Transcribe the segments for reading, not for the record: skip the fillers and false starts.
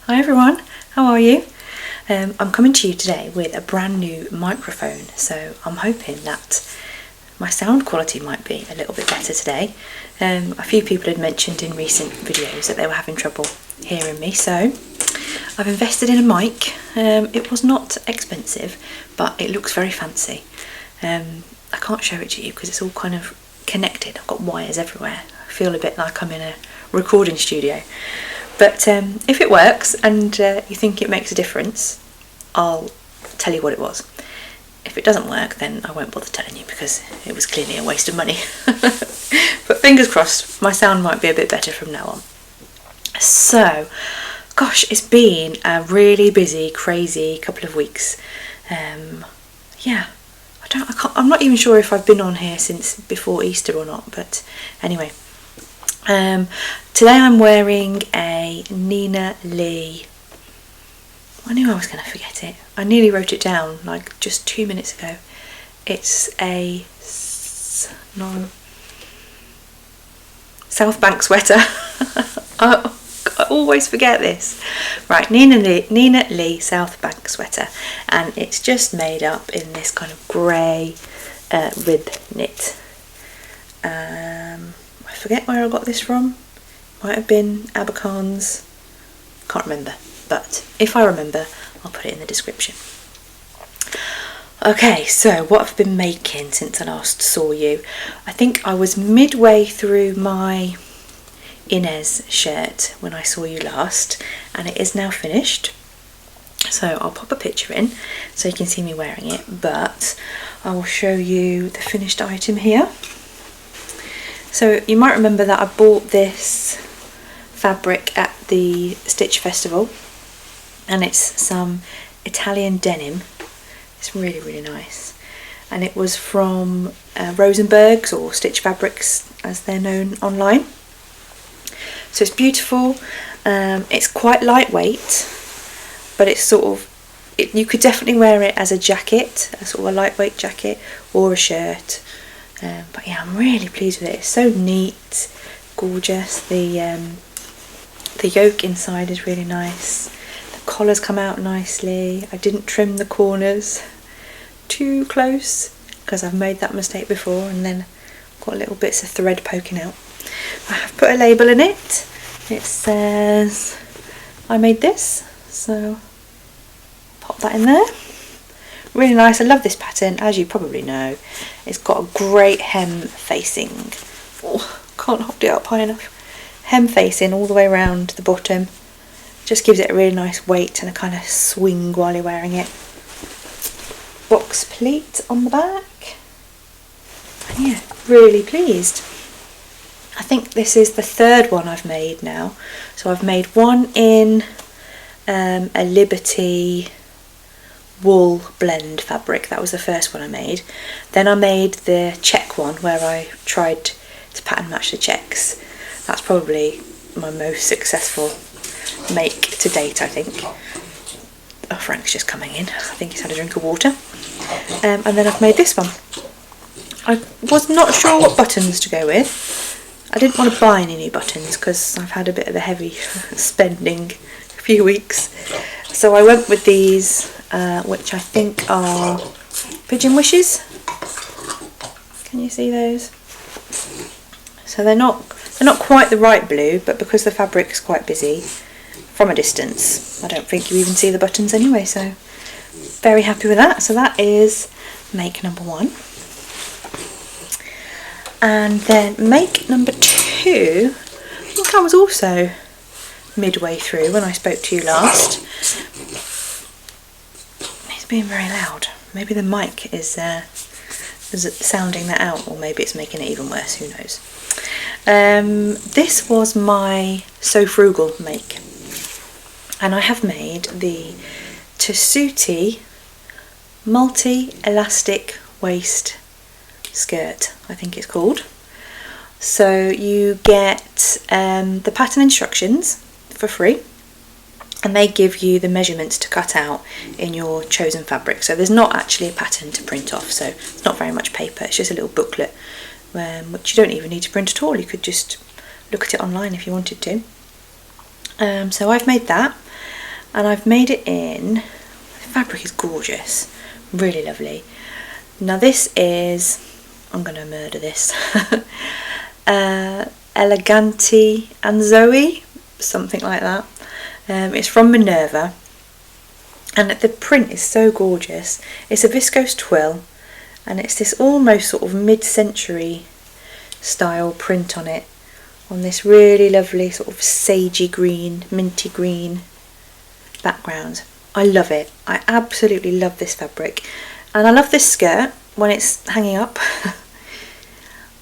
Hi everyone, how are you? I'm coming to you today with a brand new microphone, so I'm hoping that my sound quality might be a little bit better today. A few people had mentioned in recent videos that they were having trouble hearing me, so I've invested in a mic. It was not expensive, but it looks very fancy. I can't show it to you because it's all kind of connected. I've got wires everywhere. I feel a bit like I'm in a recording studio. But if it works and you think it makes a difference, I'll tell you what it was. If it doesn't work, then I won't bother telling you because it was clearly a waste of money. But fingers crossed, my sound might be a bit better from now on. So, gosh, it's been a really busy, crazy couple of weeks. Yeah, I'm not even sure if I've been on here since before Easter or not, but anyway. Today I'm wearing a Nina Lee. I knew I was going to forget it. I nearly wrote it down like just 2 minutes ago. It's a Southbank sweater. I always forget this. Right, Nina Lee Southbank sweater, and it's just made up in this kind of grey rib knit. I forget where I got this from. Might have been Abercorn's. Can't remember, but if I remember, I'll put it in the description. Okay, so what I've been making since I last saw you. I think I was midway through my Ines shirt when I saw you last, and it is now finished. So I'll pop a picture in so you can see me wearing it, but I will show you the finished item here. So you might remember that I bought this fabric at the Stitch Festival, and it's some Italian denim. It's really, really nice, and it was from Rosenberg's, or Stitch Fabrics as they're known online. So it's beautiful. It's quite lightweight, but it's sort of, you could definitely wear it as a jacket, a sort of a lightweight jacket, or a shirt. But yeah, I'm really pleased with it. It's so neat, gorgeous. The yoke inside is really nice. The collars come out nicely. I didn't trim the corners too close because I've made that mistake before, and then got little bits of thread poking out. I have put a label in it. It says I made this, so pop that in there. Really nice. I love this pattern, as you probably know. It's got a great hem facing. Oh, can't hold it up high enough. Hem facing all the way around the bottom. Just gives it a really nice weight and a kind of swing while you're wearing it. Box pleat on the back. And yeah, really pleased. I think this is the third one I've made now. So I've made one in a Liberty wool blend fabric. That was the first one I made. Then I made the check one where I tried to pattern match the checks. That's probably my most successful make to date, I think. Oh, Frank's just coming in. I think he's had a drink of water. And then I've made this one. I was not sure what buttons to go with. I didn't want to buy any new buttons because I've had a bit of a heavy spending few weeks. So I went with these, which I think are Pigeon Wishes. Can you see those? So they're not quite the right blue, but because the fabric's quite busy, from a distance, I don't think you even see the buttons anyway, so very happy with that. So that is make number one. And then make number two, I think I was also midway through when I spoke to you last. It's being very loud. Maybe the mic is sounding that out, or maybe it's making it even worse, who knows. This was my So Frugal make, and I have made the Tessuti multi-elastic waist skirt, I think it's called. So you get the pattern instructions for free, and they give you the measurements to cut out in your chosen fabric. So there's not actually a pattern to print off, so it's not very much paper, it's just a little booklet, which you don't even need to print at all. You could just look at it online if you wanted to. So I've made that, and I've made it in, the fabric is gorgeous, really lovely. Now this is, I'm going to murder this, Eleganti and Zoe, something like that. It's from Minerva, and the print is so gorgeous. It's a viscose twill, and it's this almost sort of mid-century style print on it, on this really lovely sort of sagey green, minty green background. I love it. I absolutely love this fabric, and I love this skirt when it's hanging up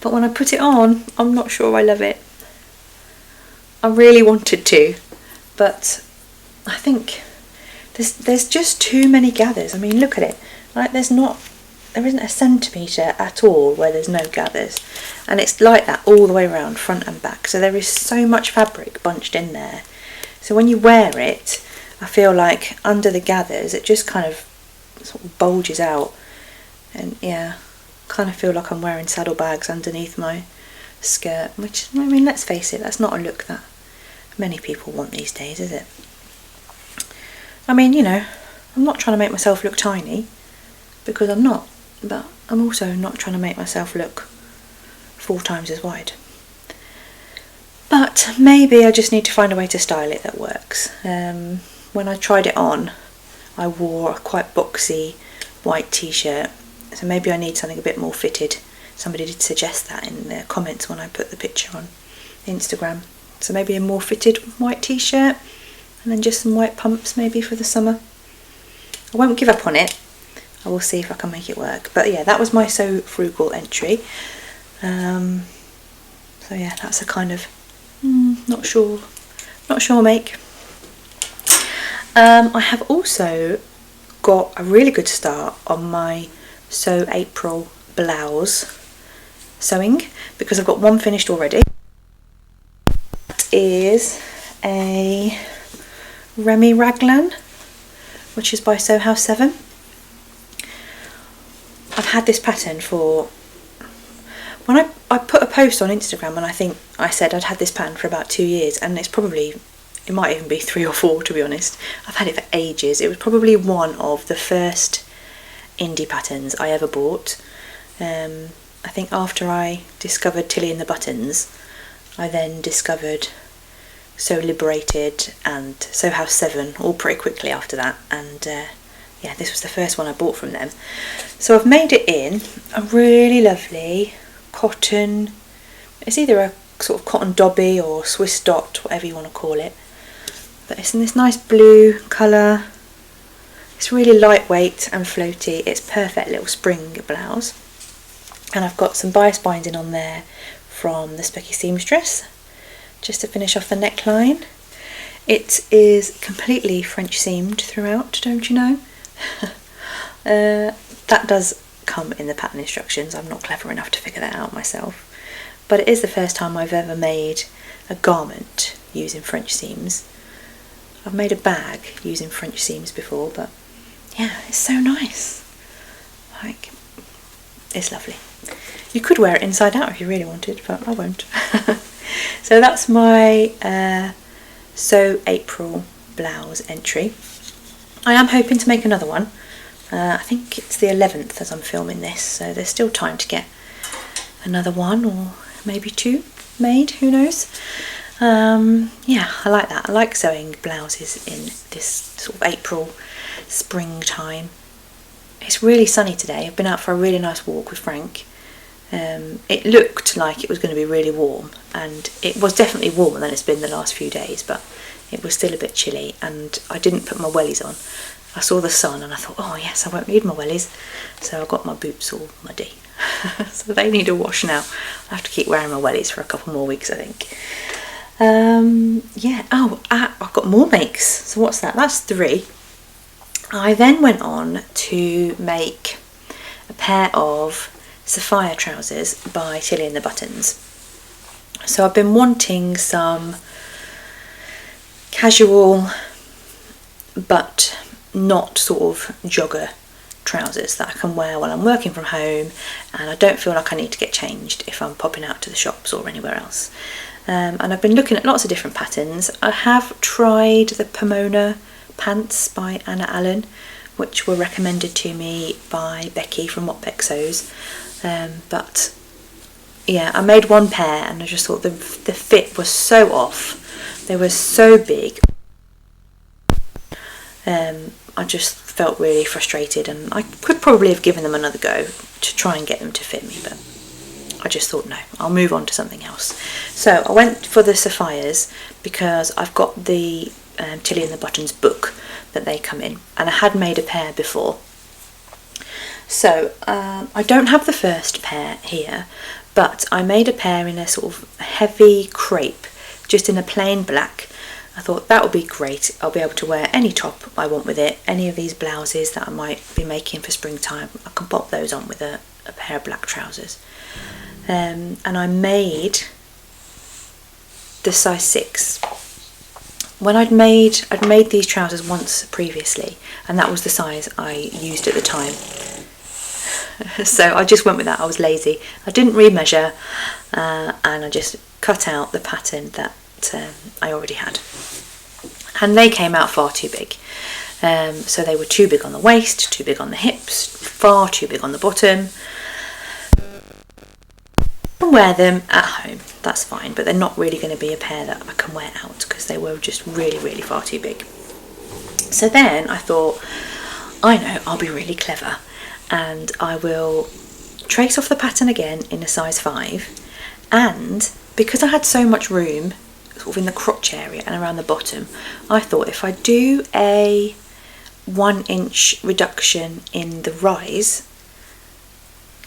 but when I put it on, I'm not sure I love it. I really wanted to, but I think there's just too many gathers. I mean, look at it. Like there isn't a centimetre at all where there's no gathers, and it's like that all the way around, front and back. So there is so much fabric bunched in there. So when you wear it, I feel like under the gathers it just kind of sort of bulges out, and yeah, kind of feel like I'm wearing saddlebags underneath my skirt, which, I mean, let's face it, that's not a look that many people want these days, is it? I mean, you know, I'm not trying to make myself look tiny, because I'm not, but I'm also not trying to make myself look 4 times as wide. But maybe I just need to find a way to style it that works. When I tried it on, I wore a quite boxy white t-shirt, so maybe I need something a bit more fitted. Somebody did suggest that in the comments when I put the picture on Instagram. So maybe a more fitted white t-shirt, and then just some white pumps maybe for the summer. I won't give up on it. I will see if I can make it work. But yeah, that was my So Frugal entry. So yeah, that's a kind of not sure make. I have also got a really good start on my So April blouse sewing, because I've got one finished already. That is a Remy Raglan, which is by Sew House 7. I've had this pattern for, when I put a post on Instagram, and I think I said I'd had this pattern for about 2 years, and it might even be 3 or 4, to be honest. I've had it for ages. It was probably one of the first indie patterns I ever bought. I think after I discovered Tilly and the Buttons, I then discovered So Liberated and Sew House 7 all pretty quickly after that, and yeah, this was the first one I bought from them. So I've made it in a really lovely cotton, it's either a sort of cotton dobby or Swiss dot, whatever you want to call it, but it's in this nice blue colour. It's really lightweight and floaty. It's perfect little spring blouse, and I've got some bias binding on there from the Specky Seamstress just to finish off the neckline. It is completely French seamed throughout, don't you know? That does come in the pattern instructions. I'm not clever enough to figure that out myself, but it is the first time I've ever made a garment using French seams. I've made a bag using French seams before, but yeah, it's so nice. Like, it's lovely. You could wear it inside out if you really wanted, but I won't. So that's my So April blouse entry. I am hoping to make another one. I think it's the 11th as I'm filming this, so there's still time to get another one or maybe 2 made, who knows. Yeah, I like that. I like sewing blouses in this sort of April springtime. It's really sunny today. I've been out for a really nice walk with Frank. It looked like it was going to be really warm, and it was definitely warmer than it's been the last few days, but it was still a bit chilly, and I didn't put my wellies on. I saw the sun and I thought, oh yes, I won't need my wellies, so I got my boots all muddy. So they need a wash now. I have to keep wearing my wellies for a couple more weeks, I think. Yeah, I've got more makes. So what's that? That's 3. I then went on to make a pair of sapphire trousers by Tilly and the Buttons. So I've been wanting some casual but not sort of jogger trousers that I can wear while I'm working from home, and I don't feel like I need to get changed if I'm popping out to the shops or anywhere else. And I've been looking at lots of different patterns. I have tried the Pomona pants by Anna Allen, which were recommended to me by Becky from What Beck Sews. But yeah, I made one pair and I just thought the fit was so off. They were so big. I just felt really frustrated, and I could probably have given them another go to try and get them to fit me, but I just thought no, I'll move on to something else. So I went for the sapphires because I've got the Tilly and the Buttons book that they come in, and I had made a pair before. So I don't have the first pair here, but I made a pair in a sort of heavy crepe, just in a plain black. I thought that would be great. I'll be able to wear any top I want with it, any of these blouses that I might be making for springtime. I can pop those on with a pair of black trousers. And I made the size 6. When I'd made these trousers once previously, and that was the size I used at the time. So I just went with that. I was lazy. I didn't remeasure, and I just cut out the pattern that I already had, and they came out far too big. So they were too big on the waist, too big on the hips, far too big on the bottom. I can wear them at home, that's fine, but they're not really going to be a pair that I can wear out because they were just really, really far too big. So then I thought, I know, I'll be really clever, and I will trace off the pattern again in a size 5, and because I had so much room sort of in the crotch area and around the bottom, I thought if I do a 1 inch reduction in the rise,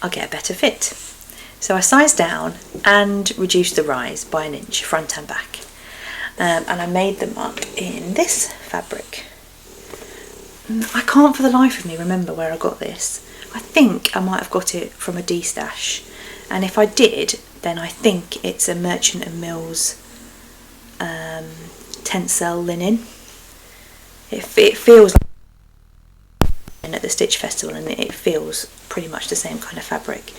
I'll get a better fit. So I sized down and reduced the rise by 1 inch, front and back, and I made them up in this fabric. I can't for the life of me remember where I got this. I think I might have got it from a D-stash, and if I did, then I think it's a Merchant & Mills Tencel linen. It feels like at the Stitch Festival, and it feels pretty much the same kind of fabric.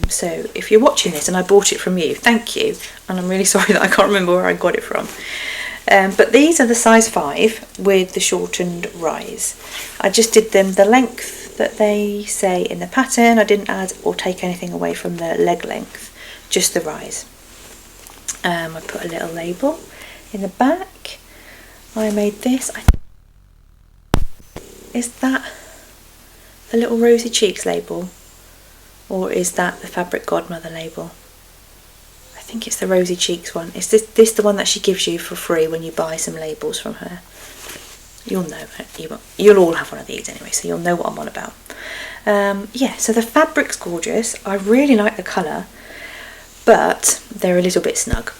So if you're watching this and I bought it from you, thank you, and I'm really sorry that I can't remember where I got it from. But these are the size 5 with the shortened rise. I just did them the length that they say in the pattern. I didn't add or take anything away from the leg length, just the rise. I put a little label in the back. I made this. Is that the little Rosy Cheeks label, or is that the Fabric Godmother label? I think it's the Rosy Cheeks one. Is this the one that she gives you for free when you buy some labels from her? You'll know. You'll all have one of these anyway, so you'll know what I'm on about. Yeah, so the fabric's gorgeous. I really like the colour, but they're a little bit snug.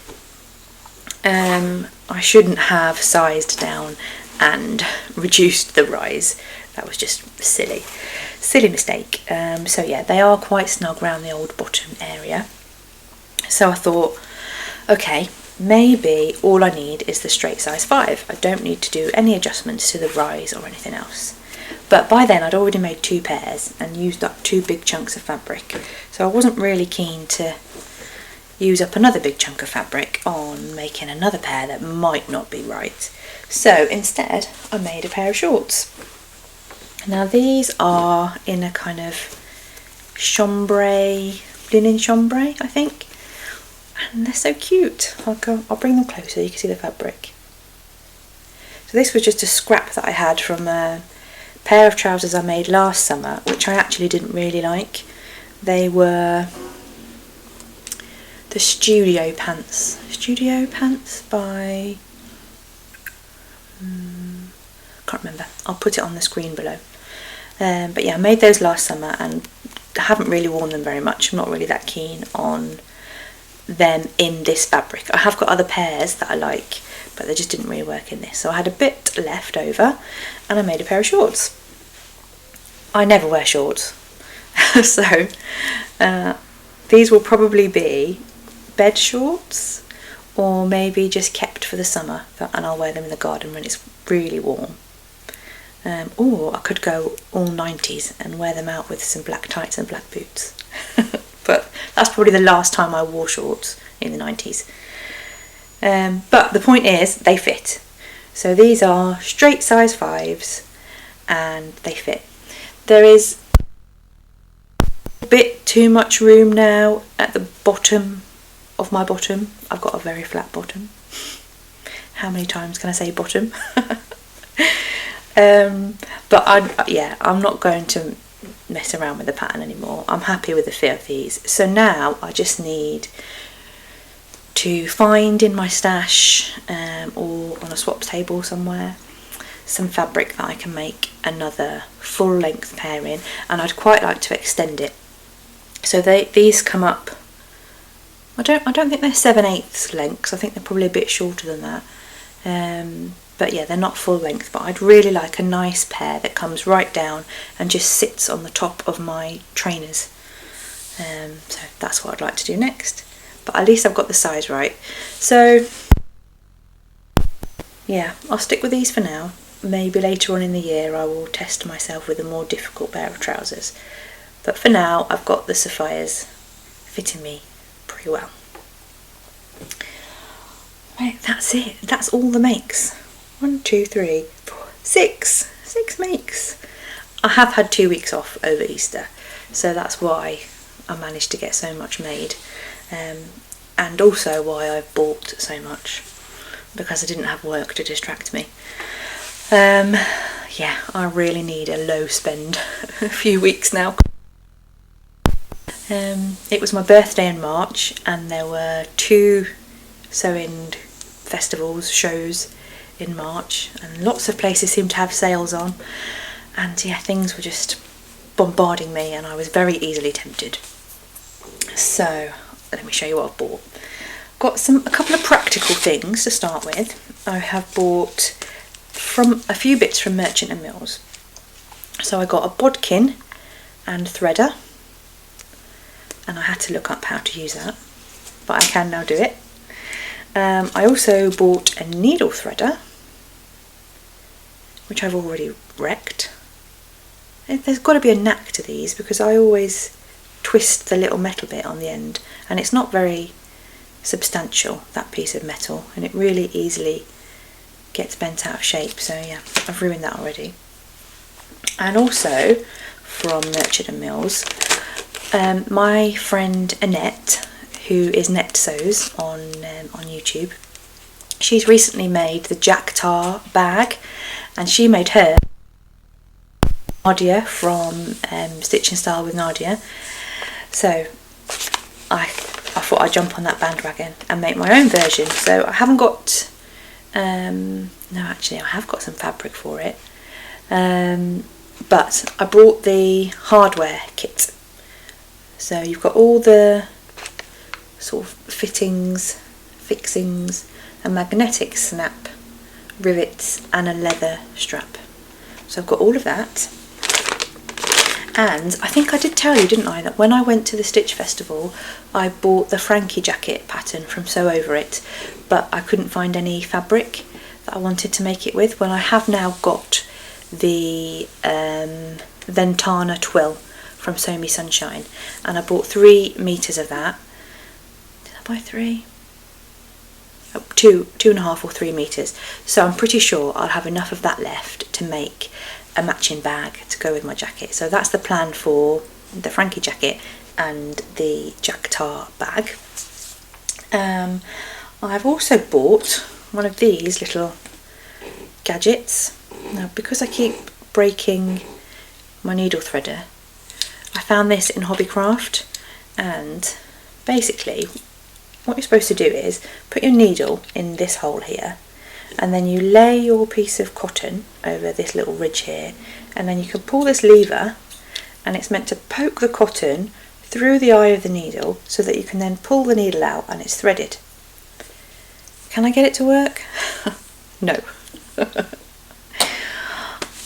I shouldn't have sized down and reduced the rise. That was just silly mistake. So yeah, they are quite snug around the old bottom area. So I thought, okay, maybe all I need is the straight size 5. I don't need to do any adjustments to the rise or anything else. But by then I'd already made 2 pairs and used up 2 big chunks of fabric, so I wasn't really keen to use up another big chunk of fabric on making another pair that might not be right. So instead I made a pair of shorts. Now these are in a kind of chambray, linen chambray, I think, and they're so cute. I'll bring them closer so you can see the fabric. So this was just a scrap that I had from a pair of trousers I made last summer, which I actually didn't really like. They were the Studio Pants by can't remember. I'll put it on the screen below. But yeah, I made those last summer and haven't really worn them very much. I'm not really that keen on them in this fabric. I have got other pairs that I like, but they just didn't really work in this. So I had a bit left over and I made a pair of shorts. I never wear shorts. So these will probably be bed shorts, or maybe just kept for the summer, and I'll wear them in the garden when it's really warm. Or I could go all 90s and wear them out with some black tights and black boots. But that's probably the last time I wore shorts, in the 90s. But the point is, they fit. So these are straight size 5s and they fit. There is a bit too much room now at the bottom of my bottom. I've got a very flat bottom. How many times can I say bottom? But I'm not going to mess around with the pattern anymore. I'm happy with the fit of these. So now I just need to find in my stash or on a swap table somewhere some fabric that I can make another full length pair in, and I'd quite like to extend it. So these come up, I don't think they're 7/8 lengths. I think they're probably a bit shorter than that. But yeah, they're not full length, but I'd really like a nice pair that comes right down and just sits on the top of my trainers. So that's what I'd like to do next. But at least I've got the size right. So yeah, I'll stick with these for now. Maybe later on in the year I will test myself with a more difficult pair of trousers. But for now, I've got the Sapphires fitting me pretty well. Right, that's it. That's all the makes. 1, 2, 3, 4, 6. 6 makes. I have had 2 weeks off over Easter, so that's why I managed to get so much made. And also why I've bought so much, because I didn't have work to distract me. Yeah, I really need a low spend a few weeks now. It was my birthday in March, and there were 2 sewing festivals, shows in March, and lots of places seemed to have sales on, and yeah, things were just bombarding me and I was very easily tempted. So let me show you what I've bought. Got a couple of practical things to start with. I have bought from a few bits from Merchant and Mills. So I got a bodkin and threader, and I had to look up how to use that, but I can now do it. I also bought a needle threader, which I've already wrecked. There's got to be a knack to these, because I always twist the little metal bit on the end, and it's not very substantial, that piece of metal, and it really easily gets bent out of shape. So yeah, I've ruined that already. And also from Merchant and Mills, my friend Annette, who is Net Sews on YouTube, she's recently made the Jack Tar bag, and she made her Nadia from Stitch and Style with Nadia. So I thought I'd jump on that bandwagon and make my own version. So I haven't got no, actually I have got some fabric for it, but I brought the hardware kit. So you've got all the sort of fittings, fixings and magnetic snap rivets and a leather strap. So I've got all of that. And I think I did tell you, didn't I, that when I went to the Stitch Festival I bought the Frankie jacket pattern from Sew Over It, but I couldn't find any fabric that I wanted to make it with. Well, I have now got the Ventana Twill from Sew Me Sunshine, and I bought 3 meters of that. Did I buy 3? Oh, 2.5 or 3 meters. So I'm pretty sure I'll have enough of that left to make a matching bag to go with my jacket. So that's the plan for the Frankie jacket and the Jack Tar bag. I've also bought one of these little gadgets. Now, because I keep breaking my needle threader, I found this in Hobbycraft, and basically what you're supposed to do is put your needle in this hole here, and then you lay your piece of cotton over this little ridge here, and then you can pull this lever, and it's meant to poke the cotton through the eye of the needle so that you can then pull the needle out and it's threaded. Can I get it to work? No.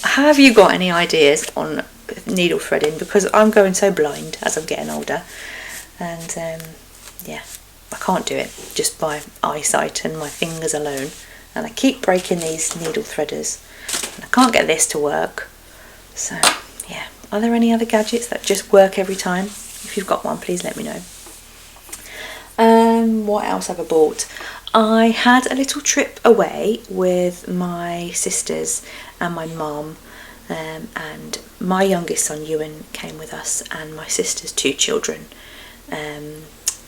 Have you got any ideas on needle threading? Because I'm going so blind as I'm getting older, and yeah, I can't do it just by eyesight and my fingers alone, and I keep breaking these needle threaders and I can't get this to work. So yeah, are there any other gadgets that just work every time? If you've got one, please let me know. What else have I bought? I had a little trip away with my sisters and my mum, and my youngest son Ewan came with us, and my sister's 2 children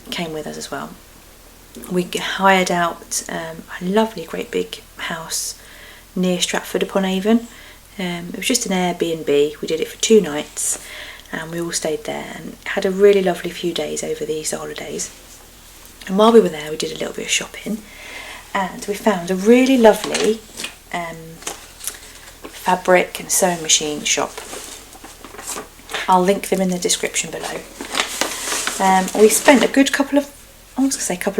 came with us as well. We hired out a lovely great big house near Stratford upon Avon. It was just an Airbnb. We did it for 2 nights and we all stayed there and had a really lovely few days over the Easter holidays. And while we were there, we did a little bit of shopping, and we found a really lovely fabric and sewing machine shop. I'll link them in the description below. We spent a good couple of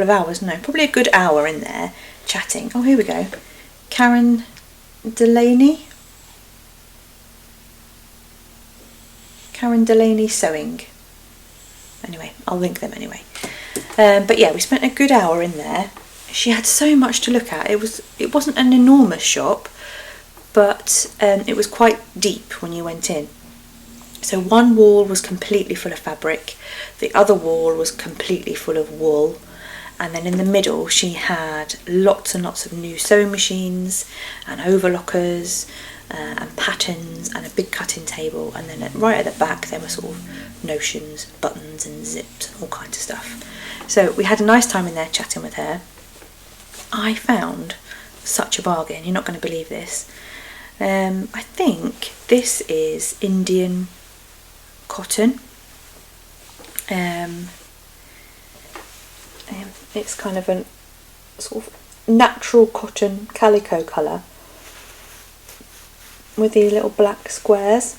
hours, no, probably a good hour in there chatting. Oh, here we go. Karen Delaney Sewing. Anyway, I'll link them anyway. But yeah, we spent a good hour in there. She had so much to look at. It wasn't an enormous shop, but it was quite deep when you went in. So one wall was completely full of fabric, the other wall was completely full of wool, and then in the middle she had lots and lots of new sewing machines and overlockers and patterns and a big cutting table, and then right at the back there were sort of notions, buttons and zips, all kinds of stuff. So we had a nice time in there chatting with her. I found such a bargain, you're not going to believe this. I think this is Indian cotton. It's kind of a sort of natural cotton calico colour with these little black squares.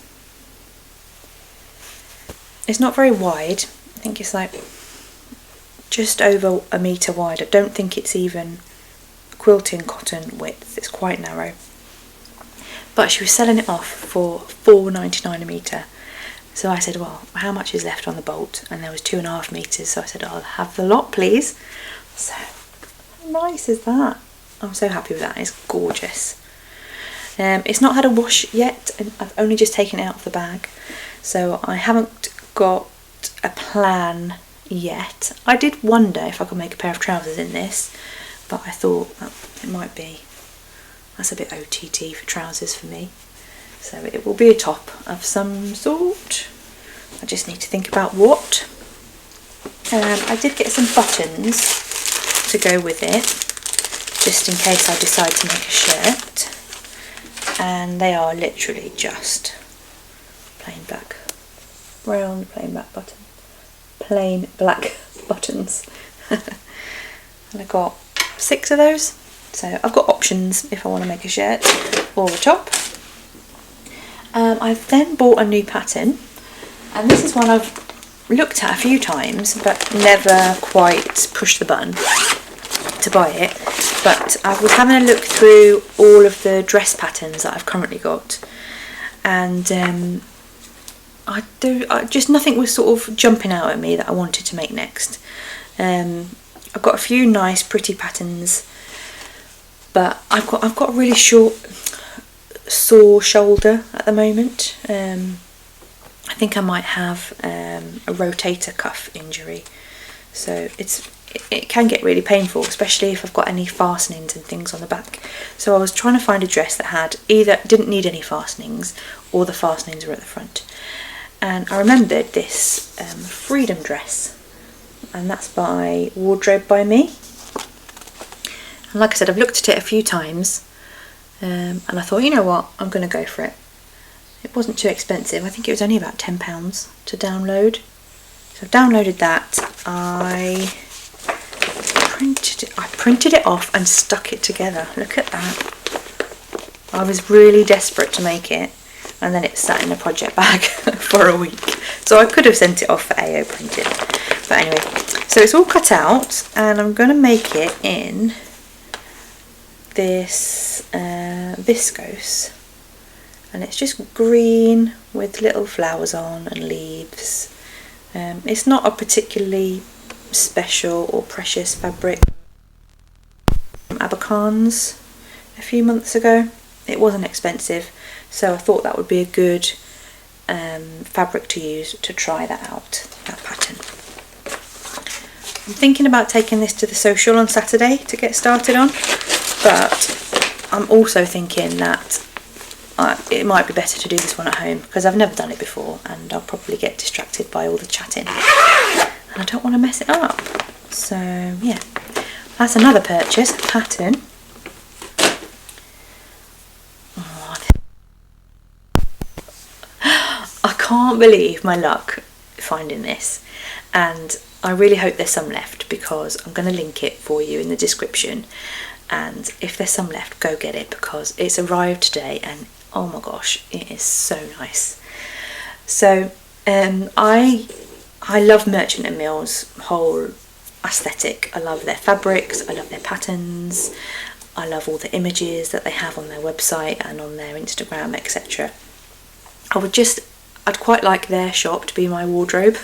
It's not very wide. I think it's like just over a metre wide. I don't think it's even quilting cotton width. It's quite narrow. But she was selling it off for £4.99 a metre. So I said, well, how much is left on the bolt? And there was 2.5 metres, so I said, I'll have the lot, please. So, how nice is that? I'm so happy with that. It's gorgeous. It's not had a wash yet, and I've only just taken it out of the bag, so I haven't got a plan yet. I did wonder if I could make a pair of trousers in this, but I thought it might be, that's a bit OTT for trousers for me. So it will be a top of some sort. I just need to think about what. I did get some buttons to go with it, just in case I decide to make a shirt. And they are literally just plain black, round plain black button, plain black buttons. And I got 6 of those. So I've got options if I want to make a shirt or a top. I've then bought a new pattern, and this is one I've looked at a few times but never quite pushed the button to buy it. But I was having a look through all of the dress patterns that I've currently got, and just nothing was sort of jumping out at me that I wanted to make next. I've got a few nice pretty patterns, but I've got a really short sore shoulder at the moment. I think I might have a rotator cuff injury, so it can get really painful, especially if I've got any fastenings and things on the back. So I was trying to find a dress that had either didn't need any fastenings or the fastenings were at the front, and I remembered this freedom dress, and that's by Wardrobe by Me. And like I said, I've looked at it a few times. And I thought, you know what, I'm going to go for it. It wasn't too expensive. I think it was only about £10 to download. So I've downloaded that. I printed it off and stuck it together. Look at that. I was really desperate to make it, and then it sat in a project bag for a week. So I could have sent it off for AO printed. But anyway, so it's all cut out, and I'm going to make it in this viscose, and it's just green with little flowers on and leaves. It's not a particularly special or precious fabric. From Abercarn's a few months ago. It wasn't expensive, so I thought that would be a good fabric to use to try that out, that pattern. I'm thinking about taking this to the social on Saturday to get started on, but I'm also thinking that it might be better to do this one at home because I've never done it before and I'll probably get distracted by all the chatting and I don't want to mess it up. So yeah, that's another purchase, a pattern. Oh, I can't believe my luck finding this, and I really hope there's some left because I'm going to link it for you in the description, and if there's some left, go get it because it's arrived today and oh my gosh, it is so nice. So I love Merchant and Mill's whole aesthetic. I love their fabrics, I love their patterns, I love all the images that they have on their website and on their Instagram, etc. I'd quite like their shop to be my wardrobe.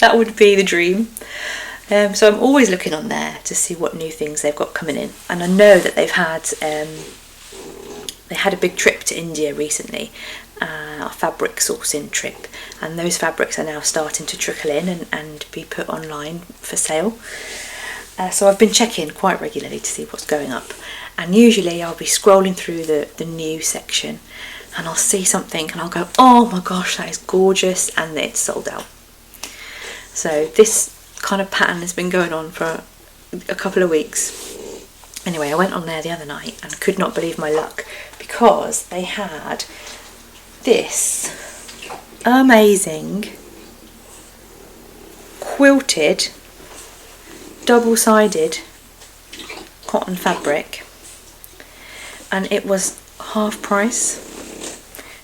That would be the dream. So I'm always looking on there to see what new things they've got coming in, and I know that they've had they had a big trip to India recently, a fabric sourcing trip, and those fabrics are now starting to trickle in and be put online for sale. So I've been checking quite regularly to see what's going up, and usually I'll be scrolling through the new section and I'll see something and I'll go, oh my gosh, that is gorgeous, and it's sold out. So this kind of pattern has been going on for a couple of weeks. Anyway, I went on there the other night and could not believe my luck because they had this amazing quilted double-sided cotton fabric, and it was half price,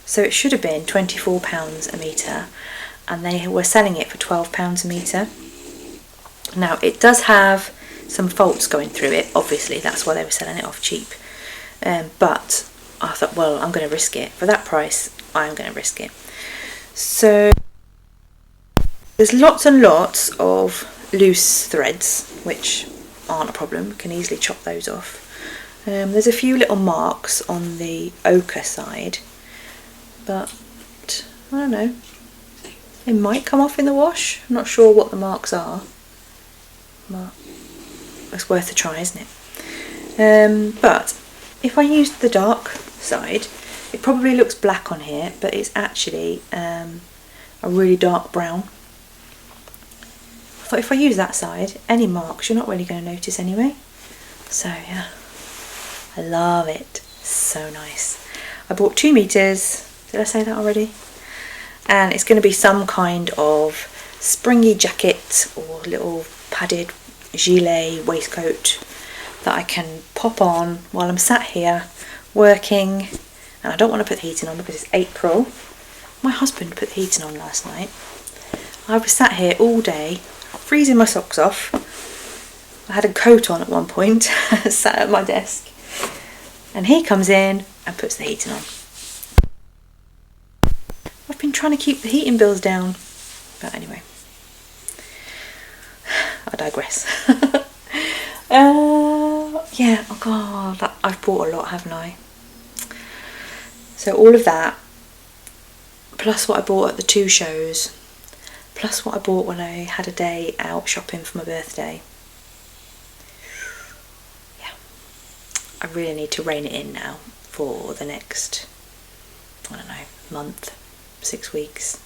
so it should have been £24 a metre, and they were selling it for £12 a metre. Now it does have some faults going through it, obviously that's why they were selling it off cheap, but I thought, well, I'm going to risk it for that price. I'm going to risk it. So there's lots and lots of loose threads which aren't a problem, you can easily chop those off. There's a few little marks on the ochre side, but I don't know, it might come off in the wash. I'm not sure what the marks are, but it's worth a try, isn't it? But if I used the dark side, it probably looks black on here, but it's actually a really dark brown. I thought if I use that side, any marks you're not really going to notice anyway. So yeah, I love it, so nice. I bought 2 meters, did I say that already? And it's going to be some kind of springy jacket or little padded gilet waistcoat that I can pop on while I'm sat here working, and I don't want to put the heating on because it's April. My husband put the heating on last night. I was sat here all day freezing my socks off. I had a coat on at one point, sat at my desk, and he comes in and puts the heating on. I've been trying to keep the heating bills down, but anyway, I digress. Yeah, oh god, I've bought a lot, haven't I? So all of that, plus what I bought at the 2 shows, plus what I bought when I had a day out shopping for my birthday. Yeah, I really need to rein it in now for the next, I don't know, month, 6 weeks.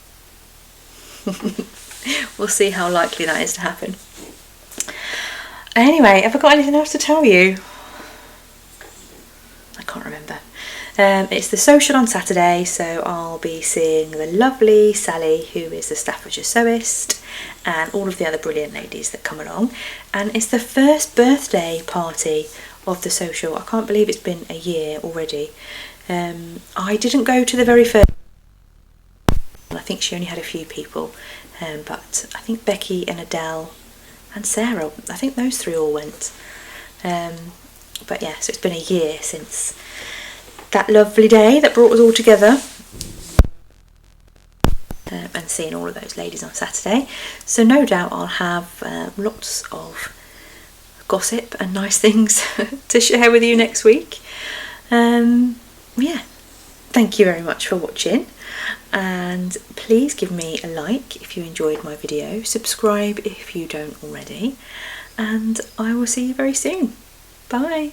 We'll see how likely that is to happen. Anyway, have I got anything else to tell you? I can't remember. It's the social on Saturday, so I'll be seeing the lovely Sally, who is the Staffordshire Sewist, and all of the other brilliant ladies that come along. And it's the first birthday party of the social. I can't believe it's been a year already. I didn't go to the very first. I think she only had a few people, but I think Becky and Adele and Sarah, I think those 3 all went. But yeah, so it's been a year since that lovely day that brought us all together, and seeing all of those ladies on Saturday. So no doubt I'll have lots of gossip and nice things to share with you next week. Yeah, thank you very much for watching. and please give me a like if you enjoyed my video, subscribe if you don't already, and I will see you very soon. Bye!